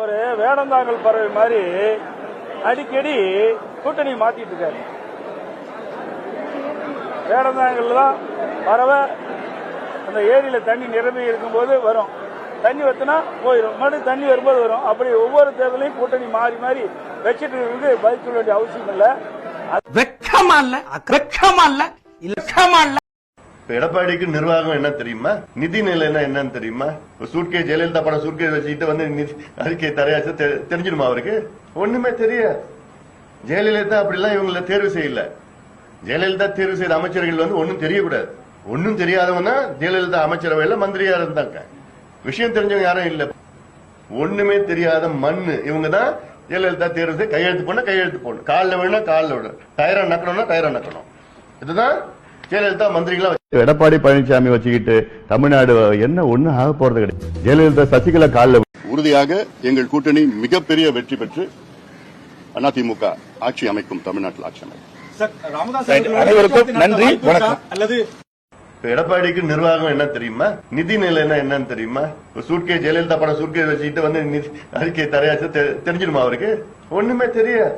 ஒரு வேடந்தாங்கல் பறவை மாதிரி அடிக்கடி கூட்டணி மாத்திட்டு இருக்காரு. வேடந்தாங்கல் தான் பறவை அந்த ஏரியில தண்ணி நிரம்பி இருக்கும்போது வரும், தண்ணி வத்தினா போயிடும், மறுபடியும் தண்ணி வரும்போது வரும். அப்படி ஒவ்வொரு தேர்தலையும் கூட்டணி மாறி மாறி வச்சுட்டு இருக்கு. பதில் சொல்ல வேண்டிய அவசியம் இல்ல. எடப்பாடிக்கு நிர்வாகம் என்ன தெரியுமா, நிதி நிலைன்னா என்னன்னு தெரியுமா? சூட்கே ஜெயலலிதா படம் சூட்கே வச்சுக்கிட்டு வந்து அறிக்கை தரையாச்சு தெரிஞ்சிடுமா அவருக்கு? ஒண்ணுமே தெரியாது. ஜெயலலிதா அப்படிலாம் இவங்களை தேர்வு செய்யல. ஜெயலலிதா தேர்வு செய்த அமைச்சர்கள் வந்து ஒன்னும் தெரியக்கூடாது. ஒன்னும் தெரியாதவங்க ஜெயலலிதா அமைச்சரவையில மந்திரியா இருந்தாங்க. விஷயம் தெரிஞ்சவங்க யாரும் இல்ல. ஒண்ணுமே தெரியாத மண்ணு இவங்க தான் ஜெயலலிதா தேர்வு செய்ய கையெழுத்து போன கையெழுத்து போடணும், காலில் விழா காலில் விடணும், டயரை நக்கணும்னா டயரை நக்கணும். இதுதான் ஜெயலலிதா மந்திரிகளா. எடப்பாடி பழனிசாமி வச்சுக்கிட்டு தமிழ்நாடு என்ன ஒண்ணு ஆக போறது கிடையாது. ஜெயலலிதா சசிகலா காலில் உறுதியாக எங்கள் கூட்டணி மிகப்பெரிய வெற்றி பெற்று அதிமுக ஆட்சி அமைக்கும், தமிழ்நாட்டில் ஆட்சி அமைக்கும். அனைவருக்கும் நன்றி, வணக்கம். எடப்பாடிக்கு நிர்வாகம் என்ன தெரியுமா, நிதி நிலைன்னா என்னன்னு தெரியுமா? சூட்கே ஜெயலலிதா படம் சூட்கே வச்சுக்கிட்டு வந்து அறிக்கை தரையாச்சு தெரிஞ்சிடுமா அவருக்கு? ஒண்ணுமே தெரியாது.